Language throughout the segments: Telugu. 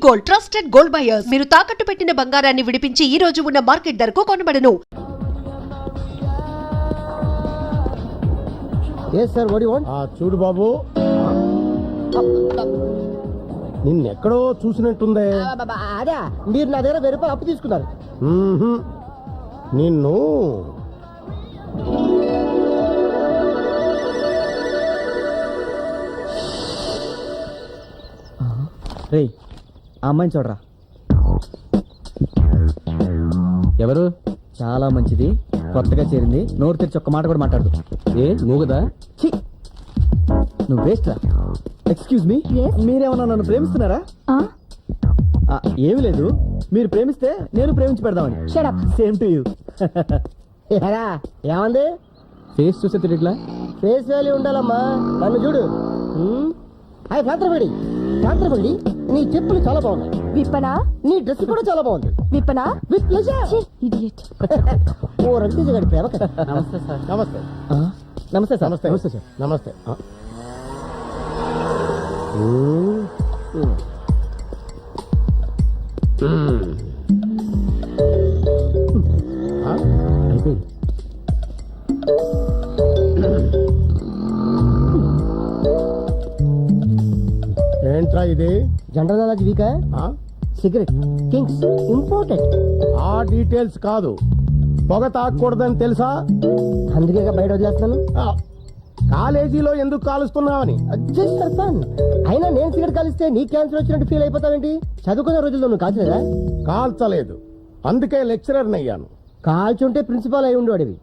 Gold, trusted gold buyers. మీరు తాకట్టు పెట్టిన బంగారాన్ని విడిపించి ఈ రోజు ఉన్న మార్కెట్ ధరకు కొనబడను. చూడు బాబు, నిన్నెక్కడో చూసినట్టుందే. అదే మీరు నా దగ్గర 1000 రూపాయలు అప్పు తీసుకున్నారు. నిన్ను రే ఆ అమ్మాయిని చూడరా. ఎవరు? చాలా మంచిది, కొత్తగా చేరింది, నోరు తెరిచి ఒక్క మాట కూడా మాట్లాడదు. ఏ నువ్వు కదా? నువ్వు వేస్ట్ రా. ఎక్స్క్యూజ్ మీ, మీరేమన్నా నన్ను ప్రేమిస్తున్నారా? ఏమి లేదు, మీరు ప్రేమిస్తే నేను ప్రేమించి పెడదామని. Same to you. ఏమంది? ఫేస్ చూసే తిరిగిలా ఫేస్ వాల్యూ ఉండాలమ్మా. నన్ను చూడు. హాయ్ పాత్రపడి, పాత్రపడి నీ చెప్పులు చాలా బాగున్నాయి. విప్పనా? నీ డ్రెస్ కూడా చాలా బాగుంది. విప్పనా? With pleasure. ఇడియట్. ఓ రవితేజ గారి ప్రేమ కదా. నమస్తే సార్. నమస్తే నమస్తే సార్. నమస్తే నమస్తే సార్. నమస్తే. ఏంట్రా ఇది? జనరల్ నాలెడ్జ్ వీకా? Cigarette kings important. ఆ డీటెయిల్స్ కాదు, పొగ తాగకూడదని తెలుసా? అందుకే బయట వదిలేస్తున్నాను. కాలేజీలో ఎందుకు కాలుస్తున్నావని. Just for fun. అయినా నేను సిగరెట్ కాలిస్తే నీ క్యాన్సర్ వచ్చినట్టు ఫీల్ అయిపోతావేంటి? చదువుకున్న రోజుల్లో నువ్వు కాల్చలేదా? కాల్చలేదు, అందుకే లెక్చరర్ అయ్యాను. కాల్చుంటే ప్రిన్సిపాల్ అయి ఉండేవాడివి.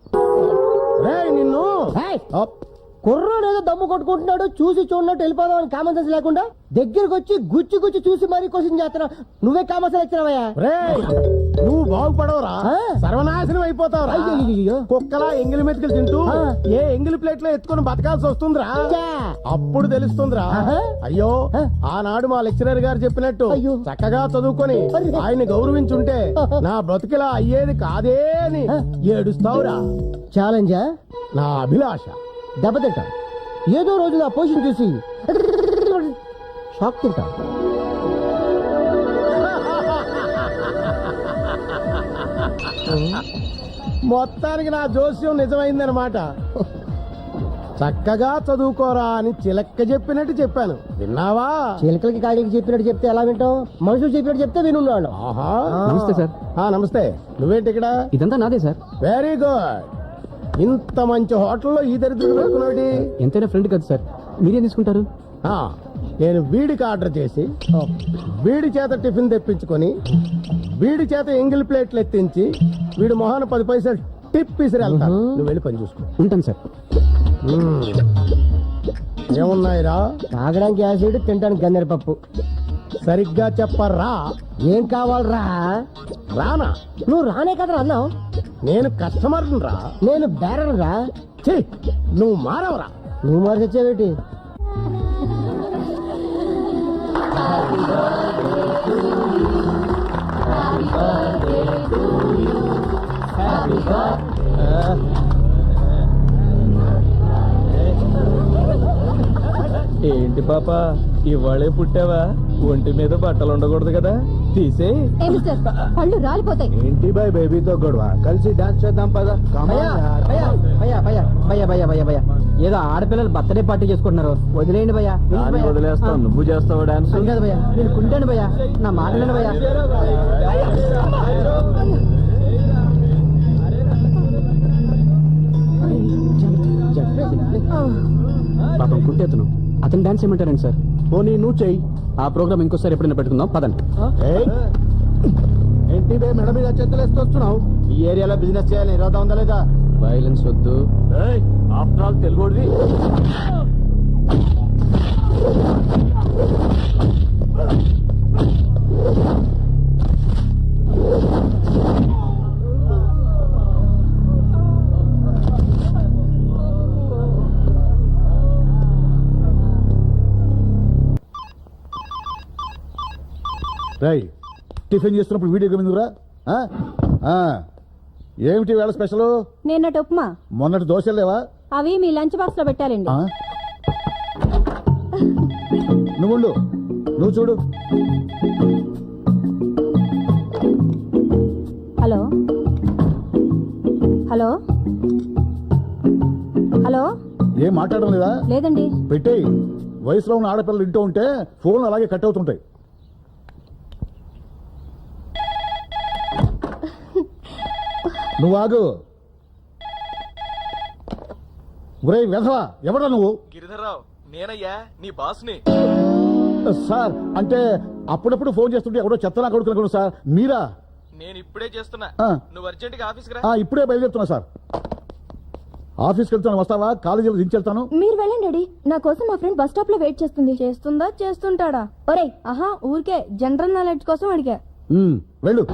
రేయ్ నిన్ను. కుర్రోడు ఏదో దమ్ము కొట్టుకుంటున్నాడు, చూసి చూడనట్టు వెళ్ళిపోదాం అని కామన్ సెన్స్ లేకుండా దగ్గరకు వచ్చి గుచ్చి గుచ్చి చూసి మరీ క్వశ్చన్ చేస్తున్నావు. నువ్వే కామన్ సెన్స్ వచ్చినావయ్యా. రేయ్ నువ్వు బాగుపడవురా, సర్వనాశనం అయిపోతావురా. కుక్కలా ఎంగిలి మెతుకులు తింటూ ఏ ఎంగిలి ప్లేట్ లో ఎత్తుకొని బతకాల్సి వస్తుందిరా. అప్పుడు తెలుస్తుందిరా. అయ్యో ఆనాడు మా లెక్చరర్ గారు చెప్పినట్టు చక్కగా చదువుకొని ఆయన్ని గౌరవించుంటే నా బ్రతికిలా అయ్యేది కాదే అని ఏడుస్తావురా. ఛాలెంజా? నా అభిలాష. దెబ్బతింటా ఏదో రోజు నా పొజిషన్ చూసి షాక్ తింటా. మొత్తానికి నా జోస్యం నిజమైందనమాట. చక్కగా చదువుకోరా అని చిలక్క చెప్పినట్టు చెప్పాను, విన్నావా? చిలకలకి కాడికి చెప్పినట్టు చెప్తే ఎలా వింటాం? మనుషులు చెప్పినట్టు చెప్తే వినున్నాడు. నమస్తే సార్. నమస్తే. నువ్వేంటి ఇక్కడ? ఇదంతా నాదే సార్. Very good. ఇంత మంచి హోటల్లో ఈ దరిద్రుడు పెట్టుకున్నాడు. ఎంతైనా ఫ్రెండ్ కదా సార్, మీరేం తీసుకుంటారు? నేను వీడికి ఆర్డర్ చేసి వీడి చేత టిఫిన్ తెప్పించుకొని వీడి చేత ఎంగిల్ ప్లేట్లు ఎత్తించి వీడి మొహాన 10 పైసలు టిప్ ఇసిరి వెళ్తాను. నువ్వు వెళ్ళి పని చూసుకో. ఉంటాను సార్. ఏమున్నాయిరా? తాగడానికి యాసిడ్, తినడానికి గన్నేరు పప్పు. సరిగ్గా చెప్పరా. ఏం కావాలరా? రానా? నువ్వు రానే కదరా అన్నావు. నేను కస్టమర్ రా. నేను బేరర్ రా. నువ్వు మారవరా. నువ్వు మారి తెచ్చావేటి? ఏంటి పాప ఇవాళే పుట్టావా? ఒంటి మీద బట్టలు ఉండకూడదు కదా, తీసే. పళ్ళు రాలిపోతాయి. ఏంటి బాయ్ బేబీతో గొడవ? కలిసి డాన్స్ చేద్దాం పద. ఏదో ఆడపిల్లలు బర్త్డే పార్టీ చేసుకుంటున్నారు, వదిలేయండి భయ్యా. వదిలేస్తాను, నువ్వు చేస్తావు డాన్స్? భయ్యా నేను కుంటాను భయ్యా, నా మాటలేను భయ్యా. పాపం కుంటేతను, అతను డాన్స్ ఏమంటారండి సార్? పోనీ నువ్వు చెయ్యి. ఆ ప్రోగ్రామ్ ఇంకోసారి ఎప్పుడైనా పెట్టుకుందాం, పదండి. ఏంటి బే మెడ మీద చేతులేస్తూ వస్తున్నావు? ఈ ఏరియాలో బిజినెస్ చేయాలని ఇరాదా ఉందా లేదా? వైలెన్స్ వద్దు. ఆఫ్టర్ ఆల్ తెలుగుడివి. రై టిఫిన్ చేస్తున్నప్పుడు వీడియో గేమ్ ఎందుకురా? ఏమిటి వేళ స్పెషల్? నిన్నటి ఉప్మా, మొన్నటి దోశలు లేవా? అవి మీ లంచ్ బాక్స్ లో పెట్టాలండి. నువ్వు చూడు. మాట్లాడడం లేదా? లేదండి. పెట్టేయి. వయసులో ఉన్న ఆడపిల్లలు ఇంటూ ఉంటే ఫోన్ అలాగే కట్ అవుతుంటాయి. నువ్వు ఆగు. ఒరేయ్ వెధవా, ఎవడా నువ్వు? గిరిధర్రావు, నేనయ్యా నీ బాస్ని. సార్ అంటే అప్పుడప్పుడు ఫోన్ చేస్తుంటే ఎవడో చెత్తలా కొడుకునుకున్నాను సార్. మీరా? నేను ఇప్పుడే చేస్తున్నా. ఆ. నువ్వు అర్జెంట్ గా ఆఫీస్కి రా. ఇప్పుడే బయలుదేరుతున్నా సార్. ఆఫీస్కి వెళ్తాను, వస్తావా? కాలేజీలో దించెళ్తాను. మీరు వెళ్ళండి డాడీ. నా కోసం మా ఫ్రెండ్ బస్ స్టాప్ లో వెయిట్ చేస్తుంది. చేస్తుందా చేస్తుంటాడా? ఒరేయ్ ఆహా ఊరికే జనరల్ నాలెడ్జ్ కోసం అడిగా. వెళ్ళు.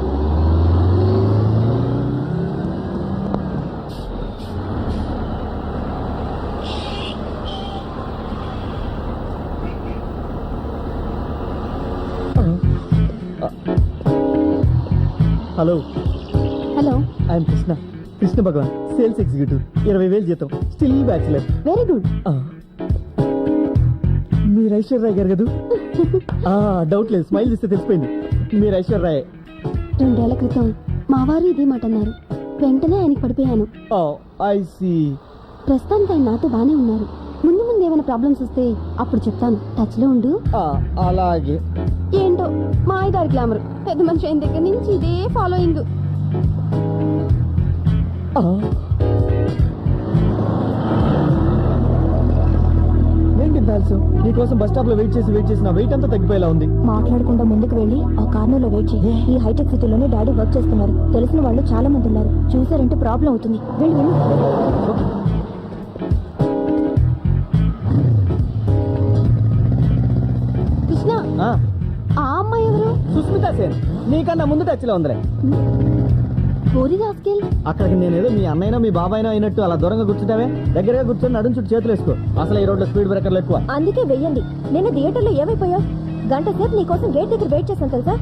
Hello, hello. I'm Krishna Bhagavan, sales executive, 20,000 జీతం, స్టిల్ బ్యాచులర్. Very good. మీరు ఐశ్వర్య గారు కదా? డౌట్ లేదు, స్మైల్ చేస్తే తెలిసిపోయింది మీరు ఐశ్వర్య. 2 ఏళ్ల క్రితం మా వారు ఇదే మాట అన్నారు. వెంటనే ఆయనకి పడిపోయాను. I see. ప్రస్తుతానికి ఆయన నాతో బానే ఉన్నారు. ముందు ముందు ఏమైనా ప్రాబ్లమ్స్ వస్తే అప్పుడు చెప్తాను. టచ్ లో ఉండు. అలాగే. ఏంటో మా ఐదారు గ్లామర్, పెద్ద మనిషి అయిన దగ్గర నుంచి ఇదే ఫాలోయింగ్. ఏంటి బ్యాల్స్? నీకోసం బస్ స్టాప్ లో వెయిట్ చేసి నా వెయిట్ అంతా తగ్గిపోయేలా ఉంది. మాట్లాడకుండా ముందుకు వెళ్ళి ఆ కార్నర్ లో వెయిట్ చేయి. ఈ హైటెక్ సిటీలోనే డాడీ వర్క్ చేస్తున్నారు. తెలిసిన వాళ్ళు చాలా మంది ఉన్నారు. చూసారంటే ప్రాబ్లం అవుతుంది. వెళ్ళి వెళ్ళు. కృష్ణ, ఆ అమ్మాయి ఎవరు? సుస్మితా సేన్, నీకన్నా ముందు టచ్ లో ఉందిరే. పూరి రాస్కెల్. అక్కడికి నేనేదో మీ అన్నైనా మీ బాబాయినా అయినట్టు అలా దూరంగా కూర్చుంటావే. దగ్గరగా కూర్చొని నడుం చుట్టూ చేతులు వేసుకో. అసలు ఈ రోడ్లో స్పీడ్ బ్రేకర్లు ఎక్కువ. అందుకే వెయ్యండి. నేను థియేటర్ లో ఏమైపోయావు? గంట సేపు నీకోసం గేట్ దగ్గర వెయిట్ చేశాను తెలుసా.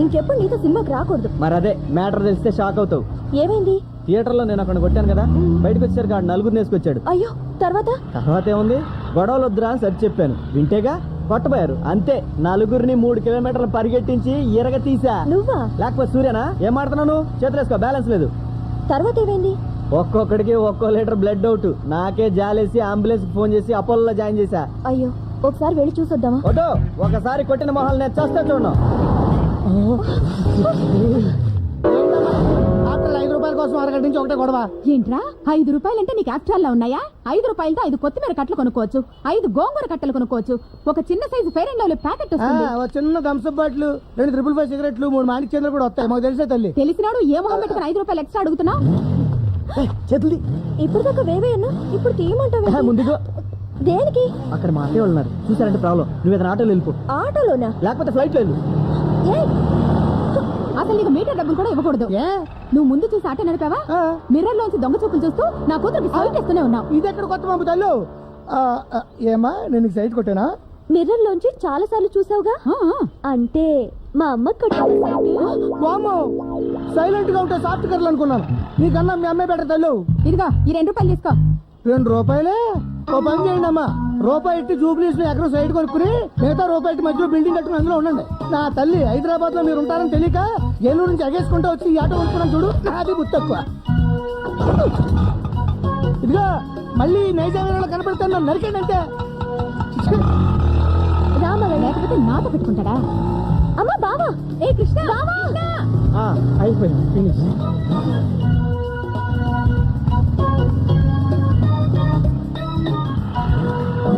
ఇంకెప్పుడు నీతో సినిమాకి రాకూడదు. మరి అదే మ్యాటర్ తెలిస్తే షాక్ అవుతావు. ఏమైంది? థియేటర్ లో నేను అక్కడ కొట్టాను కదా, బయటకు వచ్చేసరికి 4 వేసుకొచ్చాడు. అయ్యో, తర్వాత ఏముంది, గొడవలు వద్దురా అని సరి చెప్పాను. వింటేగా కొట్టబోయారు. అంతే, 4 3 కిలోమీటర్లు పరిగెట్టించి ఇరగ తీసా. నువ్వా? లేకపోతే సూర్యనా? ఏం మాడుతున్నాను? చేతులు వేసుకో, బ్యాలెన్స్ లేదు. తర్వాత ఏమైంది? ఒక్కొక్కడికి ఒక్కో లీటర్ బ్లడ్ అవుట్. నాకే జాలేసి అంబులెన్స్ ఫోన్ చేసి అపోలో జాయిన్ చేశా. అయ్యో, ఒకసారి వెళ్ళి చూసొద్దామా? ఒడ్డు, ఒకసారి కొట్టిన మొహాలు నేను చేస్తా చూడను. 5 రూపాయల కోసం అరగంట నుంచి ఒకటే గొడవ. ఏంట్రా 5 రూపాయలంటే నీకు యాక్చువల్ లా ఉన్నాయా? 5 రూపాయలతో 5 కొత్తిమీర కట్టలు కొనుక్కోవచ్చు, 5 గోంగూర కట్టలు కొనుక్కోవచ్చు, ఒక చిన్న size fair and lovely packet వస్తుంది. చిన్న థమ్స్అప్ బాటిల్, 2 355 సిగరెట్లు, 3 మాణిక్ చంద్రలు కూడా వస్తాయి. మాకు తెలిసే తల్లి. తెలిసినాడు ఏ మొహం పెట్టుకుని 5 రూపాయలు ఎక్స్ట్రా అడుగుతున్నావు? చేతులు ఇప్పుడు దాకా వేవేయన్నా, ఇప్పుడు తీయమంటావు? ముందుగా దేనికి? అక్కడ మా అత్తయ్య ఉన్నారు, చూసారంటే ప్రాబ్లం. నువ్వు ఏదైనా ఆటోలో వెళ్ళిపో, ఆటోలోనా? లేకపోతే ఫ్లైట్ లో వెళ్ళు. అసలు నీకు మీటర్ డబ్బులు కూడా ఇవ్వకూడదు. నువ్వు ముందు చూసి ఆటో నడిపావా? మిర్రర్ లోంచి దొంగ చూపులు చూస్తూ నా కూతురికి సైట్ ఇస్తూనే ఉన్నావు. ఇది ఎక్కడ కొత్త పంపు తల్లు? ఏమా, నేను సైట్ కొట్టానా? మిర్రర్ లోంచి చాలా సార్లు చూసావుగా. అంటే మా అమ్మ సైలెంట్ గా ఉంటే సాఫ్ట్ కర్లు అనుకున్నాను. నీకన్నా మీ అమ్మాయి బెటర్ తల్లు. ఇదిగో ఈ 2 రూపాయలు తీసుకో. 2 రూపాయలే? ఓ పని చేయండి అమ్మా, రూపాయి ఇట్టి జూబ్లీస్ లో ఎక్కడో సైడ్ కొనుక్కుని మిగతా రూపాయి ఇట్టి మధ్యలో బిల్డింగ్ కట్టుకుని అందులో ఉండండి. నా తల్లి, హైదరాబాద్ లో మీరు ఉంటారని తెలియక ఏలూరు నుంచి ఎగేసుకుంటూ వచ్చి ఈ ఆటో కొనుక్కున్నాను చూడు. నాది బుద్ధి తక్కువ. ఇదిగో మళ్ళీ నైజాం కనపడతాను, నరికండి అంతే. రామా, లేకపోతే నాతో పెట్టుకుంటాడా? అమ్మా, బావా. ఏ కృష్ణ, బావా. అయిపోయింది, ఫినిష్.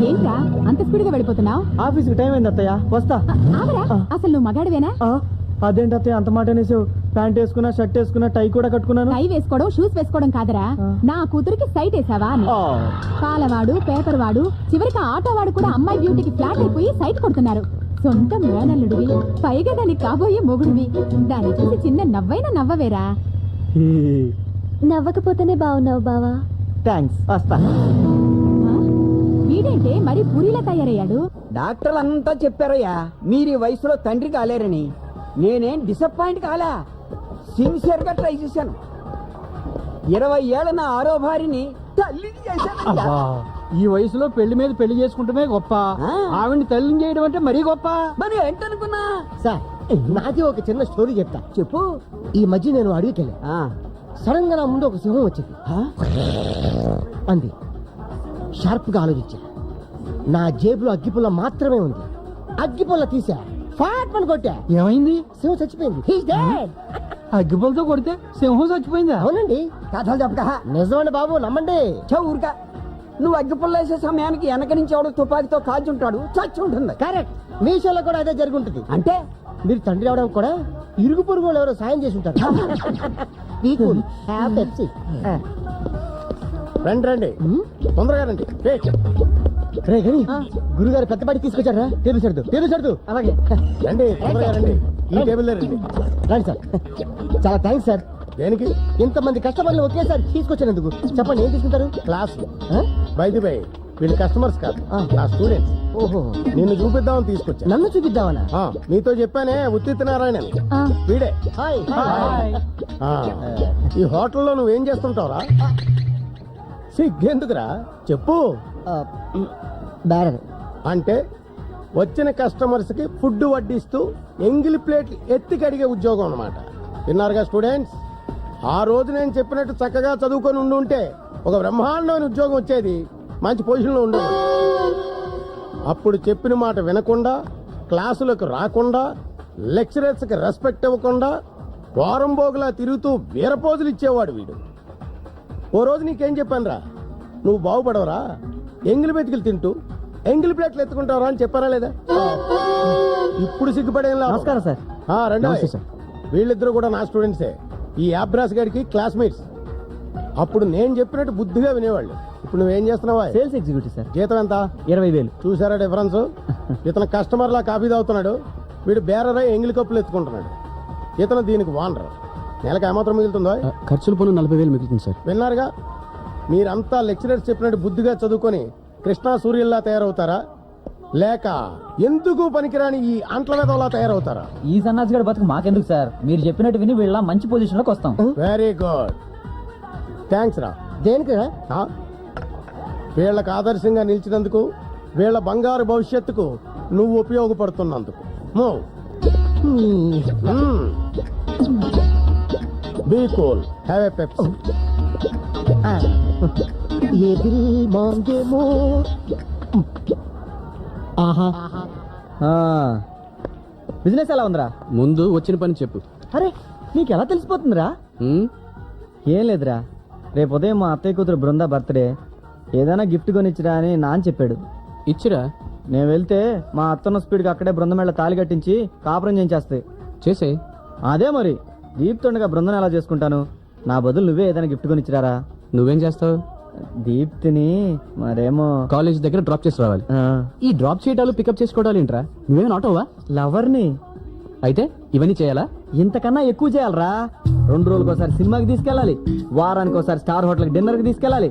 ఏంట్రా అంత స్పీడ్ గా వెళ్ళిపోతున్నావు? ఆఫీస్ కి టైం అయింది అత్తయ్య, వస్తా. ఆగరా, అసలు నువ్వు మగాడివేనా? అదేంటి అత్తయ్య అంత మాట అనేసావు? ప్యాంట్ వేసుకున్నా, షర్ట్ వేసుకున్నా, టై కూడా కట్టుకున్నాను. టై వేసుకోవడం, షూస్ వేసుకోవడం కాదరా, నా కూతురికి సైట్ వేసావా అని. పాలవాడు, పేపర్ వాడు, చివరికి ఆటో వాడు కూడా అమ్మాయి బ్యూటీకి ఫ్లాట్ అయిపోయి సైట్ కొడుతున్నారు. సొంత మేనల్లుడివి, పైగా దానికి కాబోయే మొగుడివి. దాన్ని చూసి చిన్న నవ్వైనా నవ్వవేరా? నవ్వకపోతేనే బాగున్నావు బావా. థ్యాంక్స్, వస్తా. వీడేంటే మరి పూరిలా తయారయ్యాడు? డాక్టర్లు అంతా చెప్పారయ్యా, మీరు ఈ వయసులో తండ్రి కాలేరని. నేనేం డిసప్పాయింట్ కాలా, సిన్సియర్ గా ట్రై చేశాను. 20 ఏళ్ల నా ఆరో భార్యని తల్లిని చేశాను. ఈ వయసులో పెళ్లి మీద పెళ్లి చేసుకుంటమే గొప్ప, ఆవిడ్ని తల్లిని చేయడం అంటే మరీ గొప్ప. మరి ఏంటనుకున్నా సార్, నాది ఒక చిన్న స్టోరీ చెప్తా. చెప్పు. ఈ మధ్య నేను అడవికెళ్ళా. సడన్ గా నా ముందు ఒక సింహం వచ్చింది. అంది, షార్ప్ గా ఆలోచించా. నా జేబులో అగ్గిపుల్ల మాత్రమే ఉంది. అగ్గిపుల్ల తీసా, ఫాట్ పని కొట్టా. ఏమైంది? సింహం చచ్చిపోయింది. He's dead. అగ్గిపులతో కొడితే సింహం చచ్చిపోయిందా? అవునండి. కథలు చెప్పక నిజమండి బాబు, నమ్మండి. ఊరిక నువ్వు అగ్గిపుల్ల వేసే సమయానికి వెనక నుంచి ఎవడో తుపాకీతో కాల్చుంటాడు, చచ్చి ఉంటుంది. కరెక్ట్. మీ విషయంలో కూడా అదే జరుగుంటుంది. అంటే మీరు తండ్రి అవడం కూడా ఇరుగు పొరుగు వాళ్ళు ఎవరో సాయం చేసి ఉంటారు. Be cool. Have Pepsi. రండి రండి, తొందరగా రండి. రే గని, గురుగారు పెద్దపాటి తీసుకొచ్చారా? టేబుల్ సర్దు. అలాగే. రండి, తొందరగా రండి. ఈ టేబుల్ దగ్గర రండి. రండి సార్. చాలా థ్యాంక్స్ సార్. దేనికి? ఇంతమంది కస్టమర్లు ఒకేసారి తీసుకొచ్చినందుకు. చెప్పండి, ఏం తీసుకుంటారు? క్లాస్ బై వీళ్ళు కస్టమర్స్ కాదు, నా స్టూడెంట్స్. ఓహో, నిన్ను చూపిద్దామని తీసుకొచ్చా. నన్ను చూపిద్దామా? నీతో చెప్పానే ఉత్తిత్ నారాయణ అని. వీడే. హాయ్. ఆ, ఈ హోటల్లో నువ్వేం చేస్తుంటావురా? సిగ్గెందుకురా, చెప్పు. బ్యారర్. అంటే వచ్చిన కస్టమర్స్ కి ఫుడ్ వడ్డిస్తూ ఎంగిలి ప్లేట్లు ఎత్తి కడిగే ఉద్యోగం అన్నమాట. విన్నారుగా స్టూడెంట్స్? ఆ రోజు నేను చెప్పినట్టు చక్కగా చదువుకొని ఉండుంటే ఒక బ్రహ్మాండమైన ఉద్యోగం వచ్చేది, మంచి పొజిషన్లో ఉండేది. అప్పుడు చెప్పిన మాట వినకుండా, క్లాసులకు రాకుండా, లెక్చరర్స్కి రెస్పెక్ట్ ఇవ్వకుండా, వారం బోగులా తిరుగుతూ వీరపోజులు ఇచ్చేవాడు వీడు. ఓ రోజు నీకేం చెప్పాను రా, నువ్వు బాగుపడవరా, ఎంగిలి బతికిలు తింటూ ఎంగిలి ప్లేట్లు ఎత్తుకుంటావరా అని చెప్పారా లేదా? ఇప్పుడు సిగ్గుపడేం లేదు. నమస్కారం సార్. రండి సార్. వీళ్ళిద్దరూ కూడా నా స్టూడెంట్సే. ఈ అబ్రాస్ గారికి క్లాస్మేట్స్. అప్పుడు నేను చెప్పినట్టు బుద్ధిగా వినేవాళ్ళు. ఇప్పుడు నువ్వేం చేస్తున్నావా? Sales executive sir. జీతం ఎంత? 20,000. చూసారా డిఫరెన్స్? ఇతను కస్టమర్లా కాఫీ తాగుతున్నాడు, వీడు బేరరా ఎంగిలి కప్పులు ఎత్తుకుంటున్నాడు. ఇతను దీనికి వానరు. నెలకు ఏమాత్రం మిగులుతుందో? ఖర్చులు పోను 40,000 మిగులుతుంది సార్. విన్నారుగా? మీరంతా లెక్చరర్స్ చెప్పినట్టు బుద్ధిగా చదువుకొని కృష్ణా సూర్యుల్లా తయారవుతారా, లేక ఎందుకు పనికిరాని ఈ అంట్ల వెదవలా తయారవుతారా? ఈ సన్నాసిగడ బతుకు మాకెందుకు సార్, మీరు చెప్పినట్టు విని వీళ్ళ మంచి పొజిషన్ లోకి వస్తాం. వెరీ గుడ్, థ్యాంక్స్ రా. దేనికి? వీళ్ళకి ఆదర్శంగా నిలిచినందుకు, వీళ్ళ బంగారు భవిష్యత్తుకు నువ్వు ఉపయోగపడుతున్నందుకు. Be cool, have a Pepsi. ये दिल मांगे मोर. ఆహా, బిజినెస్ ఎలా ఉందిరా? ముందు వచ్చిన పని చెప్పు. అరే నీకు ఎలా తెలిసిపోతుందిరా? ఏం లేదురా, రేపు ఉదయం మా అత్తయ్య కూతురు బృందా బర్త్డే, ఏదైనా గిఫ్ట్ కొనిచ్చిరా అని నాన్న చెప్పాడు. ఇచ్చిరా? నేను వెళ్తే మా అత్తన్న స్పీడ్గా అక్కడే బృందమేళ తాళి కట్టించి కాపురం చేయించేస్తాయి. చేసే. అదే మరి, దీప్తుండగా బృందం ఎలా చేసుకుంటాను? నా బదులు నువ్వే ఏదైనా గిఫ్ట్ కొనిచ్చిరారా? నువ్వేం చేస్తావు? దీప్తిని మరేమో కాలేజ్ దగ్గర డ్రాప్ చేసి రావాలి. ఈ డ్రాప్ చేయటాలు పికప్ చేసుకోవడాలు ఏంట్రా? నువ్వేమైనా ఆటోవా? లవర్ని అయితే ఇవన్నీ చేయాలా? ఇంతకన్నా ఎక్కువ చేయాలరా. 2 రోజులకు ఒకసారి సినిమాకి తీసుకెళ్ళాలి, వారానికి ఒకసారి స్టార్ హోటల్కి డిన్నర్కి తీసుకెళ్ళాలి,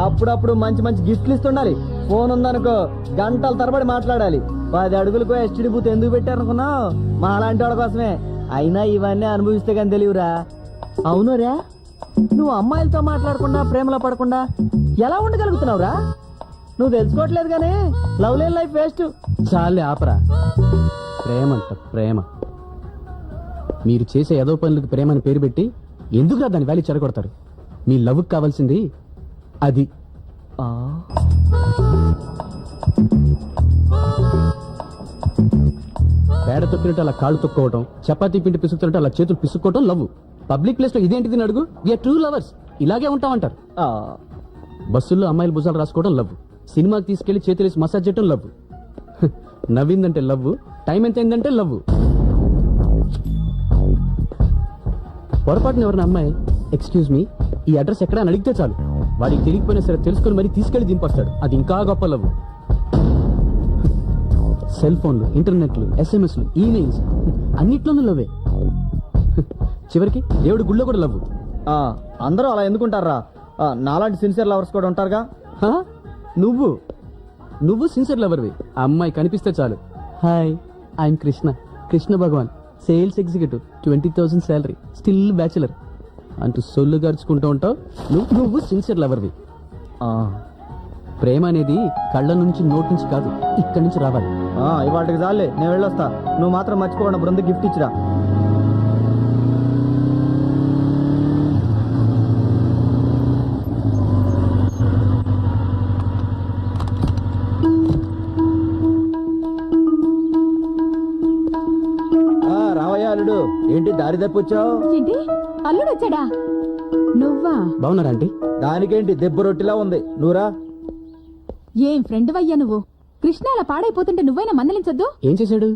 అప్పుడప్పుడు మంచి మంచి గిఫ్ట్లు ఇస్తుండాలి. ఫోన్ ఉందనుకో గంటల తరబడి మాట్లాడాలి. 10 అడుగులకు ఎస్టీడీ బూత్ ఎందుకు పెట్టారనుకున్నావు? మా అలాంటి వాళ్ళ కోసమే. అయినా ఇవన్నీ అనుభవిస్తే కానీ తెలియరా. అవునురా, నువ్వు అమ్మాయిలతో మాట్లాడకుండా ప్రేమలో పడకుండా ఎలా ఉండగలుగుతున్నావురా? నువ్వు తెలుసుకోవట్లేదు కానీ లవ్ లేని లైఫ్ వేస్ట్. చాలే ఆపరా. ప్రేమ అంట ప్రేమ. మీరు చేసే ఏదో పనులకు ప్రేమ అని పేరు పెట్టి ఎందుకురా దాని వాల్యూ చెడగొడతారు? మీ లవ్కి కావాల్సింది అది. పేడ తొక్కినట్టు అలా కాళ్ళు తొక్కోవటం, చపాతీ పిండి పిసుకుతున్నట్టు అలా చేతులు పిసుక్కోవటం లవ్. పబ్లిక్ ప్లేస్ లో ఇదేంటిది అడుగు. వీఆర్ ట్రూ లవర్స్, ఇలాగే ఉంటామంటారు. బస్సుల్లో అమ్మాయిలు భుజాలు రాసుకోవడం లవ్, సినిమాకి తీసుకెళ్లి చేతులేసి మసాజ్ చేయడం లవ్, నవ్విందంటే లవ్, టైం ఎంత అయిందంటే లవ్. పొరపాటున ఎవరిన అమ్మాయి ఎక్స్క్యూజ్ మీ ఈ అడ్రస్ ఎక్కడ అని అడిగితే చాలు, వాడికి తెలియకపోయినా సరే తెలుసుకొని మరీ తీసుకెళ్లి దింపొస్తాడు. అది ఇంకా గొప్ప లవ్. సెల్ ఫోన్లు, ఇంటర్నెట్లు, ఎస్ఎంఎస్లు, ఈమెయిల్స్ అన్నిట్లోనూ లవ్వే. చివరికి దేవుడి గుళ్ళో కూడా లవ్. అందరూ అలా ఎందుకుంటారా? నాలాంటి సిన్సియర్ లవర్స్ కూడా ఉంటారుగా. నువ్వు సిన్సియర్ లవర్వి. ఆ అమ్మాయి కనిపిస్తే చాలు, hi I'm Krishna, Krishna Bhagavan, sales executive, 20,000 salary, still bachelor అంటూ సొల్లు గడుచుకుంటూ ఉంటావు. నువ్వు సిన్సియర్ లవర్వి. ప్రేమ అనేది కళ్ళ నుంచి నోటి నుంచి కాదు, ఇక్కడి నుంచి రావాలి. ఇవాటికి చాలే, నేను వెళ్ళొస్తా. నువ్వు మాత్రం మర్చిపోకుండా బృంద గిఫ్ట్ ఇచ్చిరా. అల్లుడు ఏంటి దారి తప్పొచ్చావు? ఏంటి అల్లుడు వచ్చాడా? నువ్వా? బాగున్నారా ఆంటీ? దానికేంటి దెబ్బ రొట్టిలా ఉంది నువ్వురా. ఏం ఫ్రెండ్ అయ్యా నువ్వు. కృష్ణ అలా పాడైపోతుంటే నువ్వైనా మందలించొద్దు. ఏం చేశాడు?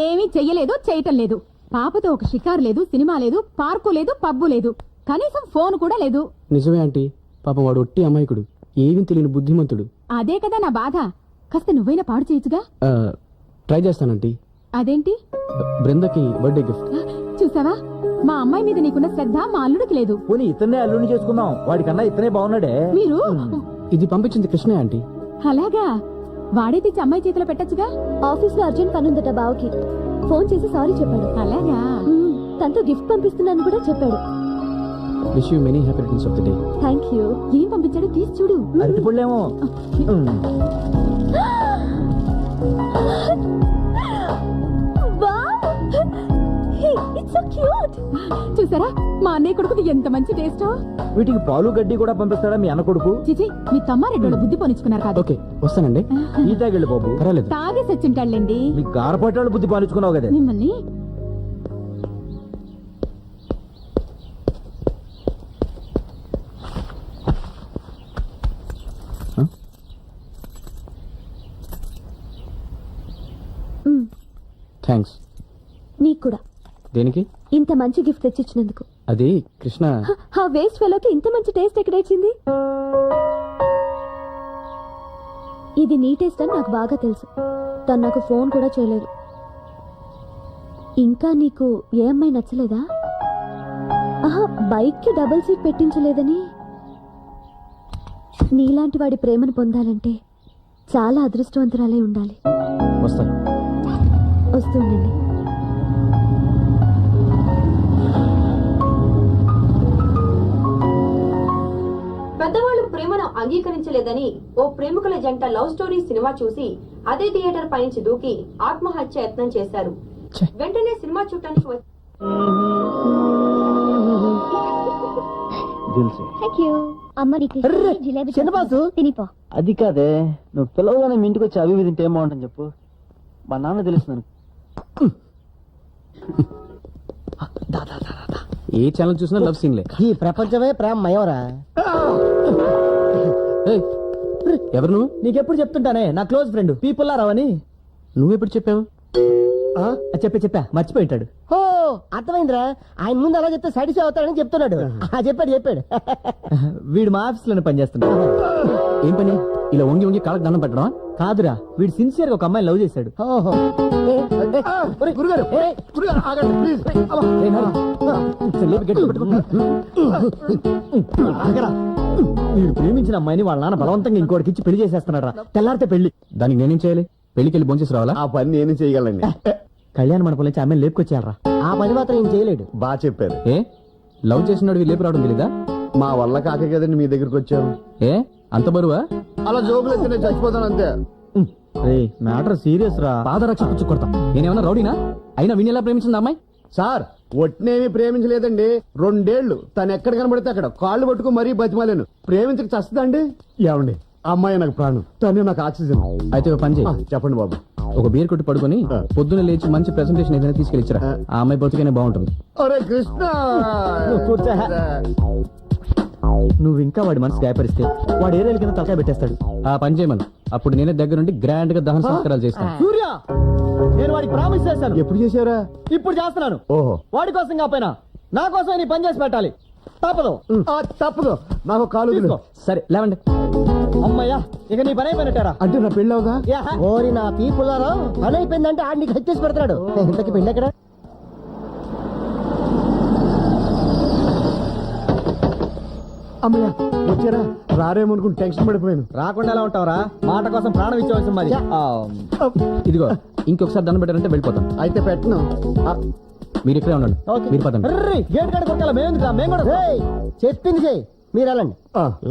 ఏమీ చెయ్యలేదు, చేయటం లేదు. పాపతో ఒక షికారు లేదు, సినిమా లేదు, పార్కు లేదు, పబ్బు లేదు, కనీసం ఫోన్ కూడా లేదు. నిజమే ఆంటీ, పాపం వాడు ఒట్టి అమాయకుడు, ఏమీ తెలియని బుద్ధిమంతుడు. అదే కదా నా బాధ. కాస్త నువ్వైనా పాడు చేయొచ్చుగా. ట్రై చేస్తానంటీ. అదేంటి? బృందకి బర్త్డే గిఫ్ట్. చూసావా, మా అమ్మాయి మీద నీకున్న శ్రద్ధ మా అల్లుడికి లేదు. పోనీ ఇతన్నే అల్లుడిని చేసుకుందాం, వాడికన్నా ఇతనే బాగున్నాడే. మీరు ఇది పంపించింది కృష్ణ ఆంటీ. అలాగా? వాడే తెచ్చి అమ్మాయి చేతిలో పెట్టచ్చుగా. ఆఫీస్ లో అర్జెంట్ పని ఉందట బావకి. ఫోన్ చేసి సారీ చెప్పాడు. అలాగా? తనతో గిఫ్ట్ పంపిస్తున్నాను కూడా చెప్పాడు. Wish you many happy returns of the day. Thank you. ఏం పంపించాడో తీసి చూడు. అరటిపళ్ళేమో. చూసారా మా అన్నయ్య కొడుకుది ఎంత మంచి టేస్ట్. వీటికి పాలు గడ్డి కూడా పంపిస్తాడా మీ అన్న కొడుకు? చిచి, మీ తమ్మారెడ్డోళ్ళ బుద్ధి పోనిచ్చుకున్నారు కాదు. ఓకే వస్తానండి. ఈ తాగిళ్ళు బాబు. పర్వాలేదు. తాగేసి వచ్చింటాళ్ళండి మీ గారపట్టాడు బుద్ధి పాలించుకున్నావు కదా. మిమ్మల్ని. థ్యాంక్స్. నీకు కూడా. దేనికి? ఇంత మంచి గిఫ్ట్ తెచ్చిచ్చినందుకు. అది కృష్ణ. ఆ వేస్ట్ ఫెలోకి ఇంత మంచి టేస్ట్ ఎక్కడొచ్చింది? ఇది నీ టేస్ట్ అని నాకు బాగా తెలుసు. తను నాకు ఫోన్ కూడా చేయలేదు. ఇంకా నీకు ఏ అమ్మాయి నచ్చలేదా? ఆహా, బైక్ కి డబుల్ సీట్ పెట్టించలేదని. నీలాంటి వాడి ప్రేమను పొందాలంటే చాలా అదృష్టవంతురాలే ఉండాలి. వస్తాను. వస్తుండండి. పెద్దవాళ్ళు ప్రేమను అంగీకరించలేదని ఓ ప్రేమికుల జంట లవ్ స్టోరీ సినిమా చూసి అదే థియేటర్ పైనుంచి దూకి ఆత్మహత్య యత్నం చేశారు. వెంటనే సినిమా చూడటానికి తినిపో. అది కాదే, నువ్వు పిల్లగానే మీ ఇంటికి వచ్చి అవి తింటే ఏం బాగుంటుంది చెప్పు. మా నాన్న తెలుస్తున్నాను. ఏ ఛానల్ చూసినా లవ్ సీన్లే. ఈ ప్రపంచమే ప్రేమ మయోరా. ఏయ్, ఎవరు నువ్వు? నీకెప్పుడు చెప్తుంటానే నా క్లోజ్ ఫ్రెండ్ పీపుల్ రావని. నువ్వెప్పుడు చెప్పావు? చెప్పా మర్చిపోయింటాడు. ఓ అర్థమైందిరా. ఆయన ముందు అలా చెప్తే సాటిస్ఫై అవుతాడని చెప్తున్నాడు. చెప్పాడు. వీడు మా ఆఫీస్ లోనే పనిచేస్తున్నాడు. ఏం పని? ఇలా వంగి వంగి కాళ్ళకి దండం పెట్టడం? కాదురా, వీడు సిన్సియర్ గా ఒక అమ్మాయిని లవ్ చేశాడు. ఓహో. గురుగారు ఆగండి ప్లీజ్. వీడు ప్రేమించిన అమ్మాయిని వాళ్ళ నాన్న బలవంతంగా ఇంకోటికి ఇచ్చి పెళ్లి చేసేస్తున్నాడు. తెల్లారితే పెళ్లి. దానికి నేనేం చేయాలి? పెళ్లికి వెళ్ళి భోంచేసి రావాలా? ఆ పని నేను చేయగలండి. కళ్యాణ మండపం నుంచి అమ్మాయిని లేపుకొచ్చేయాలరా. ఆ పని మాత్రం ఏం చేయలేడు. బాగా చెప్పారు. ఏ లవ్ చేసినాడు లేపు రావడం తెలీదా? మా వల్ల కాకే కదండి మీ దగ్గరికి వచ్చాను. ఏ అంత బరువా? అలా జోకులు ఎత్తే నేను చచ్చిపోతాను అంతే. మ్యాటర్ సీరియస్ రా. పాదరక్ష పుచ్చు కొడతా. నేనేమన్నా రౌడీనా? అయినా విని ఎలా ప్రేమించింది అమ్మాయి? సార్ ఒట్నేమి ప్రేమించలేదండి. 2 ఏళ్లు తను ఎక్కడ కనబడితే అక్కడ కాళ్ళు పట్టుకు మరీ బతిమాలేను. ప్రేమించక చస్తుందండి. ఏమండి, అమ్మాయి నాకు ప్రాణం, తనే నాకు ఆక్సిజన్. అయితే ఒక పని చేయి. చెప్పండి బాబు. ఒక బీర్ కొట్టి పడుకొని పొద్దున్న లేచి మంచి ప్రెసెంటేషన్ ఏదైనా తీసుకెళ్ళిచ్చరా. ఆ అమ్మాయి బతుకనే బాగుంటుంది. అరే కృష్ణ, కూర్చో. నువ్వు ఇంకా వాడి మనసు గాయపరిస్తే వాడు ఏరేళ్ళ కింద తలకాయ పెట్టేస్తాడు. ఆ పని చేయమను. అప్పుడు నేనే దగ్గరుండి గ్రాండ్ గా దహన సంస్కారాలు చేస్తాను. సూర్య, నేను వాడికి ప్రామిస్ చేశాను. ఎప్పుడు చేశారా? ఇప్పుడు చేస్తున్నాను. ఓహో, వాడి కోసం కాకపోయినా నా కోసం నీ పని చేసి పెట్టాలి. తప్పదు. తప్పదు. నాకు కాలు వదిలు. సరే లేవండి. అమ్మయ్యా, ఇక నీ పని అయిపోయినట్టారా? అంటే నా పెళ్ళి అవుగా? ఓరి నా పీపుల్లారా, పని అయిపోయిందంటే ఆడి నీకు హత్యేసి పెడతాడు. ఇంతకి పెళ్ళి ఎక్కడ? అమ్మయ్య వచ్చారా? రారేమనుకుని టెన్షన్ పడిపోయాను. రాకుండా ఎలా ఉంటావురా? మాట కోసం ప్రాణం ఇచ్చేవాల్సి మరి. ఇదిగో ఇంకొకసారి దండం పెట్టారంటే వెళ్ళిపోతాం. అయితే పెట్టను. మీరు ఇక్కడే ఉండండి. మీరు పదండి. గేట్ కాడ కొరకాల మేము కూడా. ఏయ్, చెప్పింది చెయ్యి, మీరు వెళ్ళండి.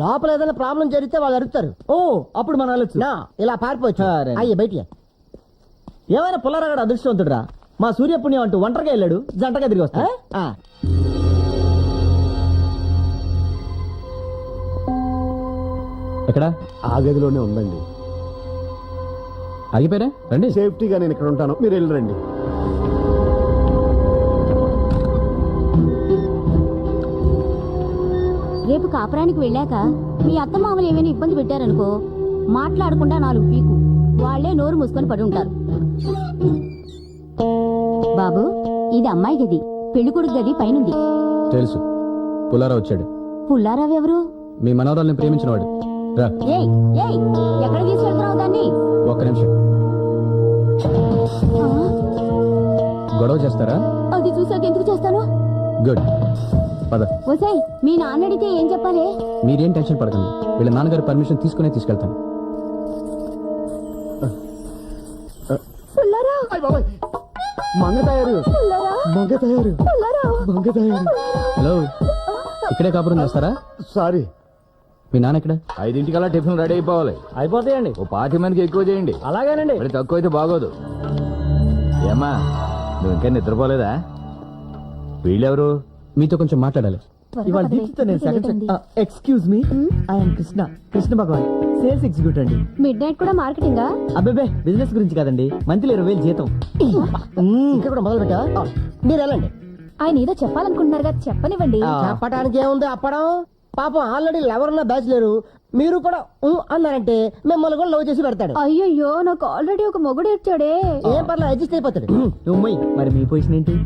లోపల ఏదైనా ప్రాబ్లం జరిగితే వాళ్ళు అడుగుతారు. ఓ అప్పుడు మనం వెళ్ళొచ్చు. ఇలా పారిపోవచ్చు. సరే. అయ్యే బయటికి. ఏమైనా పుల్లారాగడ అదృష్టవంతుడురా. మా సూర్యపుణ్యం అంటూ ఒంటరిగా వెళ్ళాడు, జంటగా తిరిగి వస్తా. ఎక్కడ? ఆ గదిలోనే ఉందండి. ఆగిపోయారా? రండి. సేఫ్టీగా నేను ఇక్కడ ఉంటాను, మీరు వెళ్ళి రండి. కాపురానికి వెళ్ళాక మీ అత్తమామలు ఏమైనా ఇబ్బంది పెట్టారనుకో, మాట్లాడకుండా 4 పీకు, వాళ్లే నోరు మూసుకొని పడి ఉంటారు. బాబు, ఇది అమ్మాయి గది, పెళ్లి కొడుకు గది పైనుంది. తెలుసు, పుల్లారావు వచ్చాడు. పుల్లారావు ఎవరు? మీ మనవరాల్ని ప్రేమించిన వాడు. రా. ఏయ్ ఏయ్, ఎక్కడ తీసుకెళ్తున్నావు దాన్ని? ఒక్క నిమిషం. గొడవ చేస్తారా? అది చూసాక ఎందుకు చేస్తాను? గుడ్, పద. ఓసాయ్, మీ నాన్న అడిగితే ఏం చెప్పాలి? మీరేం టెన్షన్ పడకండి, వీళ్ళ నాన్నగారి పర్మిషన్ తీసుకునే తీసుకెళ్తాను. మంగ తయారు మంగ తయారు మంగ తయారు. హలో, ఇక్కడే కాపురం చేస్తారా? సారీ, మీ నాన్న ఇక్కడ? 5 టిఫిన్ రెడీ అయిపోవాలి. అయిపోతాయండి. ఓ 20 మందికి ఎక్కువ చేయండి. అలాగేనండి. మరి తక్కువ అయితే బాగోదు. ఏమ్మా, నువ్వు ఇంకా నిద్రపోలేదా? వీళ్ళెవరు? మీతో కొంచెం మాట్లాడాలి. ఇవాళ దీక్షితో నేను second. Excuse me, I'm Krishna Bhagavan, sales executive అండి. మిడ్ నైట్ కూడా మార్కెటింగా? అబ్బే, బిజినెస్ గురించి కాదండి, మంత్లీ 20,000 జీతం. ఇంకా కూడా మొదలు పెట్టా, మీరు వెళ్ళండి. ఆయన ఏదో చెప్పాలనుకుంటున్నారు కదా, చెప్పనివ్వండి. చెప్పడానికి ఏముంది అప్పడం. పాపం ఆల్రెడీ లవర్ ఉన్న బ్యాచ్ లేరు, మీరు కూడా అన్నారంటే మిమ్మల్ని కూడా లవ్ చేసి పెడతాడు. అయ్యయ్యో, నాకు ఆల్రెడీ ఒక మొగుడు ఇచ్చాడే. ఏం పర్లేదు, అడ్జస్ట్ అయిపోతాడు. మరి మీ పొజిషన్ ఏంటి?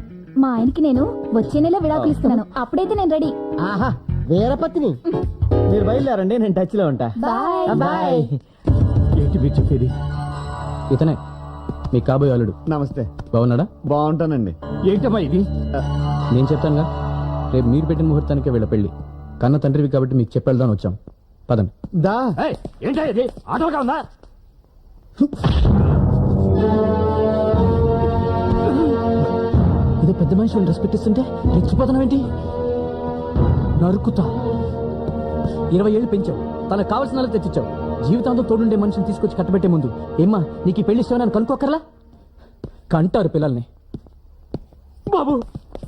మా ఆయనకి నేను వచ్చే నెల విడాకులు ఇస్తున్నాను, అప్పుడైతే నేను రెడీ. ఆహా, వీరపత్ని. మీరు బయలుదేరండి, నేను టచ్ లో ఉంటా. బాయ్. బాయ్. ఏంటి మీరు చెప్పేది? ఇతనే మీ కాబోయే అల్లుడు. నమస్తే. బాగున్నాడా? బాగుంటానండి. ఏంటమ్మా ఇది? నేను చెప్తానుగా, రేపు మీరు పెట్టిన ముహూర్తానికే వీళ్ళ పెళ్లి. కన్న తండ్రివి కాబట్టి మీకు చెప్పేద్దామని వచ్చాం. పదండి. దా. ఏంటో ఇది ఆటోగా ఉందా? ఇది పెద్ద మనుషులను రెస్పెక్ట్ ఇస్తుంటే రెచ్చిపోతున్నావేంటి? నరుకుతా. 20 ఏళ్ళు పెంచావు, తనకు కావాల్సిన వాళ్ళకి తెచ్చిచ్చావు. జీవితాంతం తోడుండే మనిషిని తీసుకొచ్చి కట్టబెట్టే ముందు ఏమ్మా నీకు ఈ పెళ్లి ఇష్టమని కనుక్కోకర్లా? కంటారు పిల్లల్ని. బాబు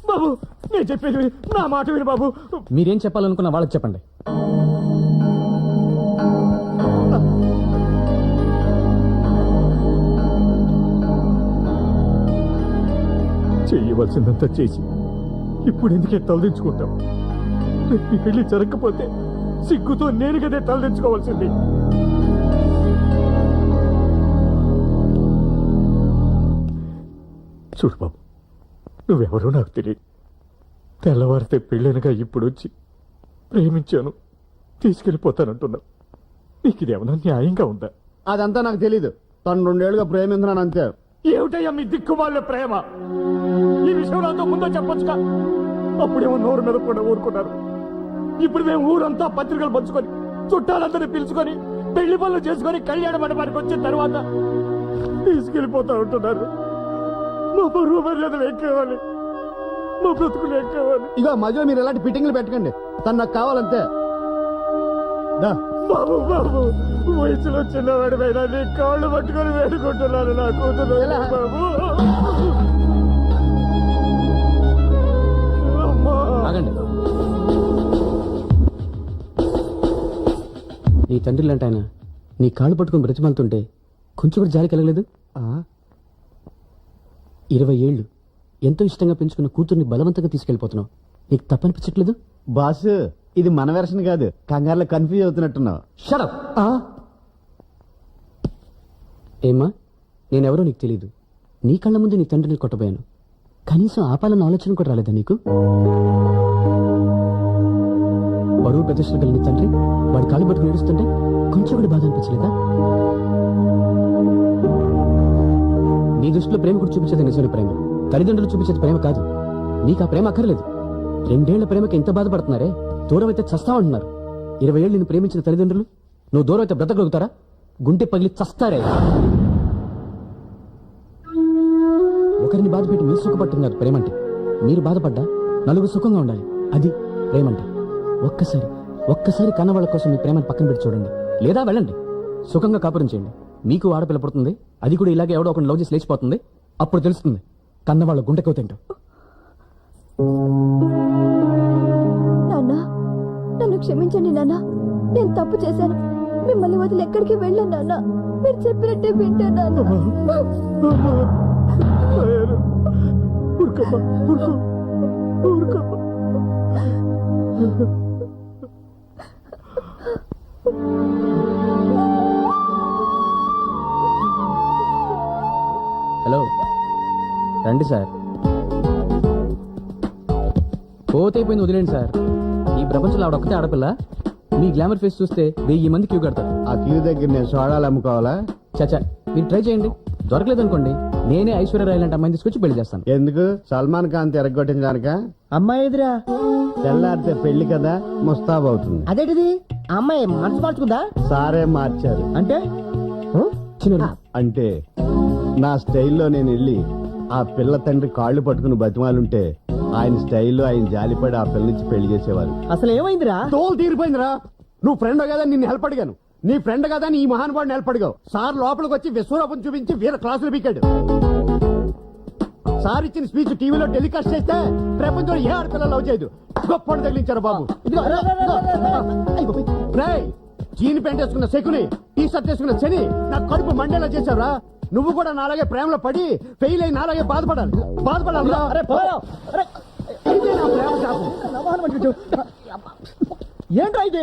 బాబు, నేను చెప్పేది విను, నా మాట విను బాబు. మీరేం చెప్పాలనుకున్న వాళ్ళకి చెప్పండి. చెయ్యవలసిందంతా చేసి ఇప్పుడు ఎందుకే తలదించుకుంటాం? రేపు పెళ్లి జరగకపోతే సిగ్గుతో నేను కదే తలదించుకోవాల్సింది. చూడు బాబు, నువ్వెవరో నాకు తెలియదు. తెల్లవారితే పెళ్ళనగా ఇప్పుడు వచ్చి ప్రేమించాను తీసుకెళ్ళిపోతానంటున్నావు. నీకు ఇదేమన్నా న్యాయంగా ఉందా? అదంతా నాకు తెలీదు. తను 2 ఏళ్ళుగా ప్రేమించున్నాను అంతే. ఏమిటయ్యా మీ దిక్కుమాల ప్రేమ? ఈ విషయం నాతో ముందో చెప్పొచ్చుగా. అప్పుడేమో నోరు మీద కూడా ఊరుకున్నారు. ఇప్పుడు మేము ఊరంతా పత్రికలు పంచుకొని చుట్టాలందరినీ పిలుచుకొని పెళ్లి పనులు చేసుకొని కళ్యాణ మండపానికి వచ్చిన తర్వాత తీసుకెళ్లిపోతా ఉంటున్నారు. మా పరువు మర్యాదలు ఎక్కేవాలి, మా బ్రతుకులు ఎక్కేవాలి. ఇక మధ్యలో మీరు ఎలాంటి ఫిట్టింగ్లు పెట్టకండి. తను నాకు కావాలంతే. దా. బాబు బాబు, వయసులో చిన్నవాడిపైన నీ కాళ్ళు పట్టుకొని వేడుకుంటున్నాను నా కూతురు. బాబు అమ్మా. ఆగండి. నీ తండ్రి లాంటి ఆయన నీ కాళ్ళు పట్టుకుని బ్రతిమాలుతుంటే కొంచెం కూడా జాలి కలగలేదు? 20 ఏళ్ళు ఎంతో ఇష్టంగా పెంచుకున్న కూతుర్ని బలవంతంగా తీసుకెళ్లిపోతున్నావు. నీకు తప్పనిపించట్లేదు? బాస్, ఇది మన వెర్షన్ కాదు, కంగారులో కన్ఫ్యూజ్ అవుతున్నట్టున్నావు. షడప్. ఏమ్మా, నేనెవరో నీకు తెలీదు. నీ కళ్ళ ముందు నీ తండ్రిని కొట్టబోయాను. కనీసం ఆపాలన్న ఆలోచన కూడా రాలేదా నీకు? బరువు ప్రదర్శన కలిగిన తండ్రి వాడి కాళ్ళు పట్టుకుని ఏడుస్తుంటే కొంచెం కూడా బాధ అనిపించలేదా? నీ దృష్టిలో ప్రేమ కూడా చూపించేది నిజమైన ప్రేమ, తల్లిదండ్రులు చూపించేది ప్రేమ కాదు. నీకు ఆ ప్రేమ అక్కర్లేదు. 2 ఏళ్ల ప్రేమకి ఎంత బాధపడుతున్నారే. దూరం అయితే చస్తామంటున్నారు. 20 ఏళ్ళు నిన్ను ప్రేమించిన తల్లిదండ్రులు నువ్వు దూరం అయితే బ్రతకగలుగుతారా? గుండె పగిలి చస్తారే. ఒకరిని బాధ పెట్టి మీరు సుఖపడుతుంది కాదు ప్రేమంటే. మీరు బాధపడ్డా నలుగురు సుఖంగా ఉండాలి, అది ప్రేమంటే. ఒక్కసారి కన్నవాళ్ళ కోసం మీ ప్రేమను పక్కన పెట్టి చూడండి. లేదా వెళ్ళండి, సుఖంగా కాపురం చేయండి. మీకు ఆడపిల్ల పుడుతుంది, అది కూడా ఇలాగే ఎవడో ఒకటి లవ్ చేసి లేచిపోతుంది. అప్పుడు తెలుస్తుంది కన్నవాళ్ళ గుండెకో తింటూ. నాన్న, నన్ను క్షమించండి నాన్న, నేను తప్పు చేశాను. మిమ్మల్ని వదిలి ఎక్కడికి వెళ్ళాను నాన్న, మీరు చెప్పినట్టే వింటాను. రండి సార్. పోతైపోయింది, వదిలేండి సార్. ఈ ప్రపంచంలో ఆవిడ ఒక్కతే ఆడపిల్ల. మీ గ్లామర్ ఫేస్ చూస్తే 1000 మంది క్యూ కడతారు. ఆ క్యూ దగ్గర నేను సోడాలు అమ్ముకోవాలా? చచ్చా, మీరు ట్రై చేయండి. దొరకలేదనుకోండి, నేనే ఐశ్వర్య రాయ్ లాంటి అమ్మాయిని తీసుకొచ్చి పెళ్లి చేస్తాను. ఎందుకు? సల్మాన్ ఖాన్ ఎరగొట్టించడానిక? అమ్మాయి ఎదురా తెల్లారితే పెళ్లి కదా, ముస్తాబవుతుంది. అదేంటిది అమ్మాయి మనసు మార్చుకుందా? సారే మార్చారు. అంటే చిన్న అంటే నా స్టైల్లో నేను వెళ్ళి ఆ పిల్ల తండ్రి కాళ్ళు పట్టుకుని బతిమాలుంటే ఆయన స్టైల్లో ఆయన జాలిపడి ఆ పిల్ల నుంచి పెళ్లి చేసేవారు. అసలు ఏమైందిరా? తోలు తీరిపోయిందిరా. నువ్వు ఫ్రెండ్ కదా నిన్ను హెల్ప్ అడిగాను, నీ ఫ్రెండ్ కదా నీ మహానుభావుని హెల్ప్ అడిగావు. సార్ లోపలికి వచ్చి విశ్వరూపం చూపించి వీర క్లాసులు పీకాడు. సార్ ఇచ్చిన స్పీచ్ టీవీలో టెలికాస్ట్ చేస్తే ప్రపంచంలో ఏ ఆడపిల్ల లవ్ చేయదు. గొప్ప తగిలించారు బాబు. రేయ్, జీన్ ప్యాంట్ వేసుకున్న శకుని, టీ షర్ట్ వేసుకున్న శని నా కడుపు మండేలా చేశారా? నువ్వు కూడా నాలాగే ప్రేమలో పడి ఫెయిల్ అయి నాలాగే బాధపడాలి. ఇదే నా ప్రేమ శాపం. ఏంట్రా ఇది?